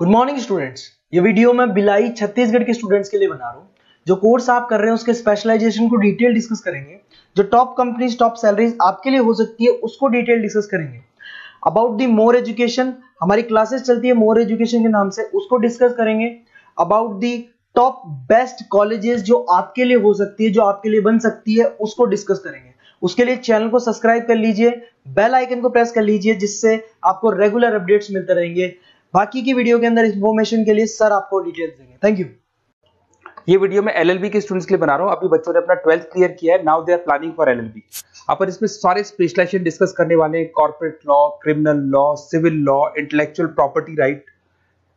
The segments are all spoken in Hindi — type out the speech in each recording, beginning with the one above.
Good morning students. ये वीडियो मैं भिलाई छत्तीसगढ़ के स्टूडेंट्स के लिए बना रहा हूँ। जो कोर्स आप कर रहे हैं उसके स्पेशलाइजेशन को डिटेल डिस्कस करेंगे। जो टॉप कंपनीज टॉप सैलरीज आपके लिए हो सकती है उसको डिटेल डिस्कस करेंगे। अबाउट दी मोर एजुकेशन, हमारी क्लासेस चलती है मोर एजुकेशन के नाम से, उसको डिस्कस करेंगे। About the top best colleges जो आपके लिए हो सकती है, जो आपके लिए बन सकती है, उसको डिस्कस करेंगे। उसके लिए चैनल को सब्सक्राइब कर लीजिए, बेल आइकन को प्रेस कर लीजिए, जिससे आपको रेगुलर अपडेट्स मिलते रहेंगे। बाकी की वीडियो के अंदर इंफॉर्मेशन के लिए सर आपको डिटेल्स देंगे। Thank you. ये वीडियो मैं एलएलबी के स्टूडेंट्स के लिए बना रहा हूं। अभी बच्चों ने अपना 12th क्लियर किया है, now they are planning for LLB. अपन इसमें सारे स्पेशलाइजेशन डिस्कस करने वाले हैं। Corporate law, criminal law, civil law, intellectual property right,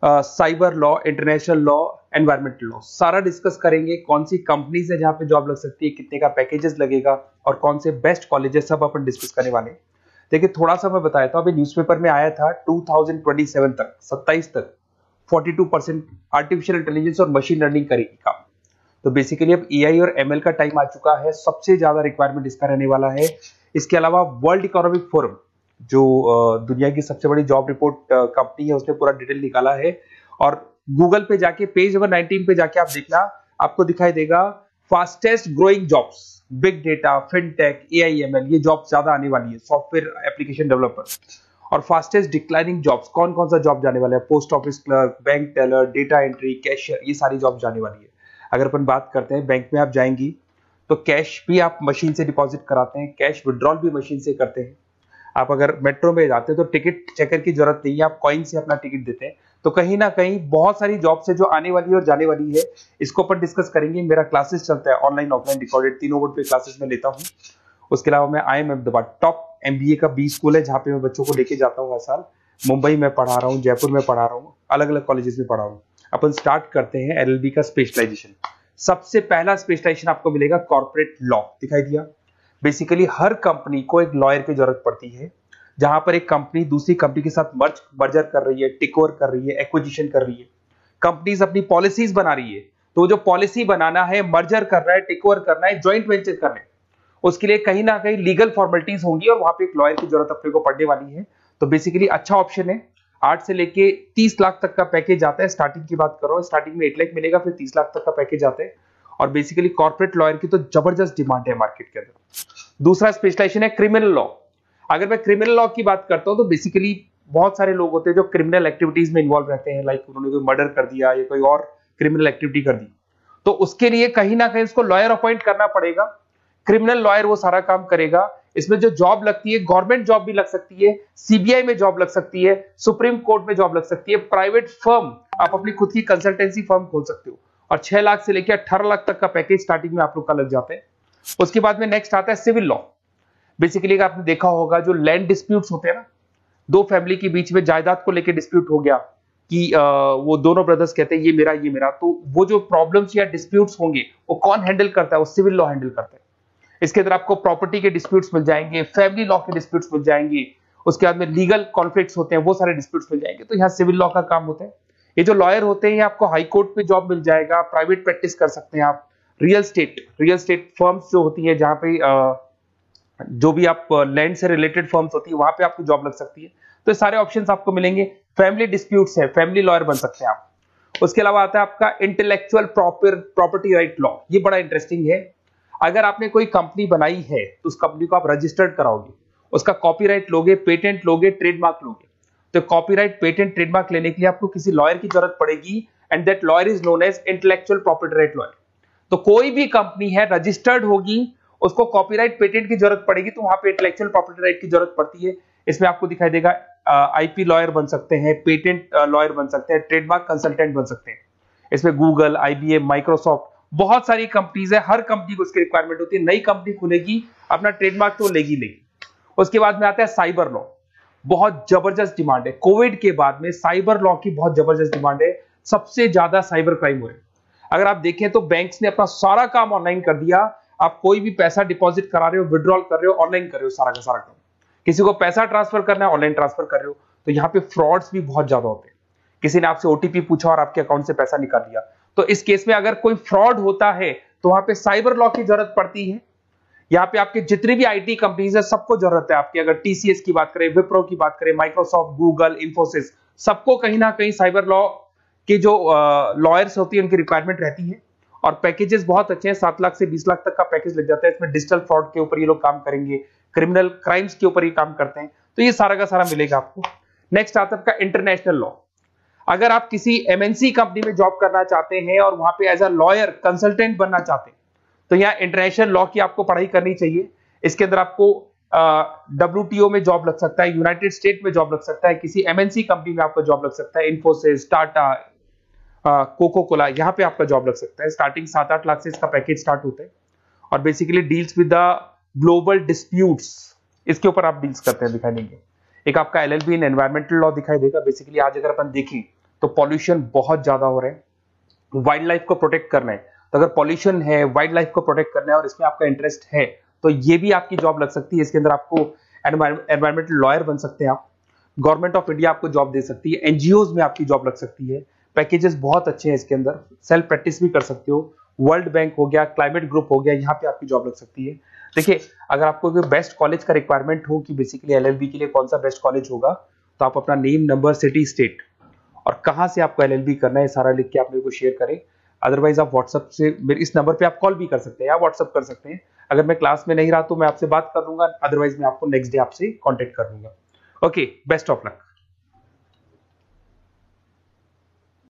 cyber law, international law, environmental law, सारा डिस्कस करेंगे। कौन सी कंपनीज है जहां पे जॉब लग सकती है, कितने का पैकेजेस लगेगा और कौन से बेस्ट कॉलेजेस, सब अपन डिस्कस करने वाले हैं। देखिए थोड़ा सा मैं बताया था, अभी न्यूज़पेपर में आया था 2027 तक 27 तक 42% आर्टिफिशियल इंटेलिजेंस और मशीन लर्निंग करेगी काम। तो बेसिकली अब एआई और एमएल का टाइम आ चुका है, सबसे ज्यादा रिक्वायरमेंट इसका रहने वाला है। इसके अलावा वर्ल्ड इकोनॉमिक फोरम जो दुनिया की सबसे बड़ी जॉब रिपोर्ट कंपनी है, उसने पूरा डिटेल निकाला है। और गूगल पे जाके पेज नंबर 19 पे जाके आप देखना, आपको दिखाई देगा fastest growing jobs, big data, fintech, AI ML, ये जॉब ज्यादा आने वाली है। Software application developer. और फास्टेस्ट डिक्लाइनिंग जॉब्स, कौन कौन सा जॉब जाने वाला है, post office clerk, bank teller, data entry, cashier, ये सारी जॉब जाने वाली है। अगर अपन बात करते हैं, बैंक में आप जाएंगी तो कैश भी आप मशीन से डिपॉजिट कराते हैं, कैश विड्रॉल भी मशीन से करते हैं। आप अगर मेट्रो में जाते हैं तो टिकट चेकर की जरूरत नहीं है, आप कॉइन से अपना टिकट देते हैं। तो कहीं ना कहीं बहुत सारी जॉब्स है जो आने वाली है और जाने वाली है। इसको अपन डिस्कस करेंगे। मेरा क्लासेस चलता है ऑनलाइन ऑफलाइन रिकॉर्डेड, तीनों बोर्ड पे क्लासेस में लेता हूँ। उसके अलावा मैं IIM अहमदाबाद टॉप MBA का B स्कूल है जहाँ पे मैं बच्चों को लेके जाता हूँ हर साल। मुंबई में पढ़ा रहा हूँ, जयपुर में पढ़ा रहा हूँ, अलग अलग कॉलेजेस में पढ़ा रहा हूँ। अपन स्टार्ट करते हैं LLB का स्पेशलाइजेशन। सबसे पहला स्पेशलाइजेशन आपको मिलेगा कॉर्पोरेट लॉ। दिखाई दिया। बेसिकली हर कंपनी को एक लॉयर की जरूरत पड़ती है। जहां पर एक कंपनी दूसरी कंपनी के साथ मर्जर कर रही है, टेक ओवर कर रही है, एक्विजिशन कर रही है, कंपनीज अपनी पॉलिसीज बना रही है। तो जो पॉलिसी बनाना है, मर्जर करना है, टेक ओवर करना है, ज्वाइंट वेंचर करना है, उसके लिए कहीं ना कहीं लीगल फॉर्मेलिटीज होंगी और वहां पे एक लॉयर की जरूरत अपने को पड़ने वाली है। तो बेसिकली अच्छा ऑप्शन है। 8 से लेके 30 लाख तक का पैकेज आता है। स्टार्टिंग की बात कर रहा हूं, स्टार्टिंग में 8 लाख मिलेगा, फिर 30 लाख तक का पैकेज आता है। और बेसिकली कॉर्पोरेट लॉयर की तो जबरदस्त डिमांड है मार्केट के अंदर। दूसरा स्पेशलाइजेशन है क्रिमिनल लॉ। अगर मैं क्रिमिनल लॉ की बात करता हूं तो बेसिकली बहुत सारे लोग होते हैं जो क्रिमिनल एक्टिविटीज में इन्वॉल्व रहते हैं, लाइक उन्होंने कोई मर्डर कर दिया या कोई और क्रिमिनल एक्टिविटी कर दी, तो उसके लिए कहीं ना कहीं उसको लॉयर अपॉइंट करना पड़ेगा। क्रिमिनल लॉयर वो सारा काम करेगा। इसमें जो जॉब लगती है, गवर्नमेंट जॉब भी लग सकती है, सीबीआई में जॉब लग सकती है, सुप्रीम कोर्ट में जॉब लग सकती है, प्राइवेट फर्म, आप अपनी खुद की कंसल्टेंसी फर्म खोल सकते हो। और 6 लाख से लेकर 18 लाख तक का पैकेज स्टार्टिंग में आप लोग का लग जाते हैं। उसके बाद में नेक्स्ट आता है सिविल लॉ। बेसिकली आपने देखा होगा जो लैंड डिस्प्यूट्स होते हैं ना, दो फैमिली के बीच में जायदाद को लेकर डिस्प्यूट हो गया कि वो दोनों ब्रदर्स कहते हैं ये मेरा ये मेरा, तो वो जो प्रॉब्लम्स या डिस्प्यूट्स होंगे वो कौन हैंडल करता है, वो सिविल लॉ हैंडल करता है। इसके अंदर आपको प्रॉपर्टी के डिस्प्यूट्स मिल जाएंगे, फैमिली लॉ के डिस्प्यूट्स मिल जाएंगे, उसके बाद में लीगल कॉन्फ्लिक्ट्स होते हैं, वो सारे डिस्प्यूट्स मिल जाएंगे। तो यहाँ सिविल लॉ का काम होता है। ये जो लॉयर होते हैं, आपको हाई कोर्ट पे जॉब मिल जाएगा, प्राइवेट प्रैक्टिस कर सकते हैं आप, रियल स्टेट फर्म्स जो होती है, जहां पे जो भी आप लैंड से रिलेटेड फर्म्स होती है, वहां पे आपको जॉब लग सकती है। तो सारे ऑप्शंस आपको मिलेंगे। फैमिली डिस्प्यूट्स है, फैमिली लॉयर बन सकते हैं आप। उसके अलावा आता है आपका इंटेलेक्चुअल प्रॉपर्टी राइट लॉ। ये बड़ा इंटरेस्टिंग है। अगर आपने कोई कंपनी बनाई है तो उस कंपनी को आप रजिस्टर्ड कराओगे, उसका कॉपीराइट लोगे, पेटेंट लोगे, ट्रेडमार्क लोगे। तो कॉपीराइट, पेटेंट, ट्रेडमार्क लेने के लिए आपको किसी लॉयर की जरूरत पड़ेगी, and that lawyer is known as intellectual property right lawyer. तो कोई भी कंपनी है रजिस्टर्ड होगी, उसको कॉपीराइट, पेटेंट की जरूरत पड़ेगी, तो वहां पे इंटेलेक्चुअल प्रॉपर्टी राइट की जरूरत पड़ती है। इसमें आपको दिखाई देगा आईपी लॉयर बन सकते हैं, पेटेंट लॉयर बन सकते हैं, ट्रेडमार्क कंसल्टेंट बन सकते हैं। इसमें गूगल, IBM, माइक्रोसॉफ्ट, बहुत सारी कंपनीज है। हर कंपनी को उसकी रिक्वायरमेंट होती है। नई कंपनी खुलेगी, अपना ट्रेडमार्क तो लेगी। उसके बाद में आता है साइबर लॉ। बहुत जबरदस्त डिमांड है। कोविड के बाद में साइबर लॉ की बहुत जबरदस्त डिमांड है। सबसे ज्यादा साइबर क्राइम हुए। अगर आप देखें तो बैंक्स ने अपना सारा काम ऑनलाइन कर दिया। आप कोई भी पैसा डिपॉजिट करा रहे हो, विड्रॉल कर रहे हो, ऑनलाइन कर रहे हो, सारा का सारा काम। किसी को पैसा ट्रांसफर करना है, ऑनलाइन ट्रांसफर कर रहे हो। तो यहाँ पे फ्रॉड्स भी बहुत ज्यादा होते हैं। किसी ने आपसे OTP पूछा और आपके अकाउंट से पैसा निकाल लिया। तो इस केस में अगर कोई फ्रॉड होता है तो वहां पे साइबर लॉ की जरूरत पड़ती है। यहाँ पे आपके जितने भी आईटी कंपनीज है सबको जरूरत है आपकी। अगर टीसीएस की बात करें, विप्रो की बात करें, माइक्रोसॉफ्ट, गूगल, इंफोसिस, सबको कहीं ना कहीं साइबर लॉ के जो लॉयर्स होती है उनकी रिक्वायरमेंट रहती है। और पैकेजेस बहुत अच्छे हैं, 7 लाख से 20 लाख तक का पैकेज लग जाता है। इसमें डिजिटल फ्रॉड के ऊपर ये लोग काम करेंगे, क्रिमिनल क्राइम्स के ऊपर ये काम करते हैं, तो ये सारा का सारा मिलेगा आपको। नेक्स्ट आता है आपका इंटरनेशनल लॉ। अगर आप किसी एमएनसी कंपनी में जॉब करना चाहते हैं और वहां पे एज अ लॉयर कंसल्टेंट बनना चाहते हैं, तो यहाँ इंटरनेशनल लॉ की आपको पढ़ाई करनी चाहिए। इसके अंदर आपको WTO में जॉब लग सकता है, यूनाइटेड स्टेट में जॉब लग सकता है, किसी एमएनसी कंपनी में आपका जॉब लग सकता है, इन्फोसिस, टाटा, कोको कोला, यहाँ पे आपका जॉब लग सकता है। स्टार्टिंग 7-8 लाख से इसका पैकेज स्टार्ट होता है और basically deals with the global disputes, इसके ऊपर आप डील्स करते हैं, दिखाई देंगे। एक आपका LLB इन एनवायरमेंटल लॉ दिखाई देगा। बेसिकली आज अगर अपन देखें तो पॉल्यूशन बहुत ज्यादा हो रहा है, वाइल्ड लाइफ को प्रोटेक्ट करना है, तो अगर पॉल्यूशन है, वाइल्ड लाइफ को प्रोटेक्ट करना है और इसमें आपका इंटरेस्ट है, तो ये भी आपकी जॉब लग सकती है। इसके अंदर आपको एनवायरमेंटल लॉयर बन सकते हैं आप। गवर्नमेंट ऑफ इंडिया आपको जॉब दे सकती है, एनजीओज में आपकी जॉब लग सकती है। पैकेजेस बहुत अच्छे हैं इसके अंदर, सेल्फ प्रैक्टिस भी कर सकते हो। वर्ल्ड बैंक हो गया, क्लाइमेट ग्रुप हो गया, यहाँ पे आपकी जॉब लग सकती है। देखिए, अगर आपको बेस्ट कॉलेज का रिक्वायरमेंट हो कि बेसिकली LLB के लिए कौन सा बेस्ट कॉलेज होगा, तो आप अपना नेम, नंबर, सिटी, स्टेट और कहां से आपको LLB करना है सारा लिख के आप मेरे को शेयर करें। अदरवाइज आप व्हाट्सएप से मेरे इस नंबर पे आप कॉल भी कर सकते हैं या व्हाट्सएप कर सकते हैं। अगर मैं क्लास में नहीं रहा तो मैं आपसे बात कर लूंगा, अदरवाइज मैं आपको नेक्स्ट डे आपसे कॉन्टेक्ट कर लूंगा। Okay, best of luck.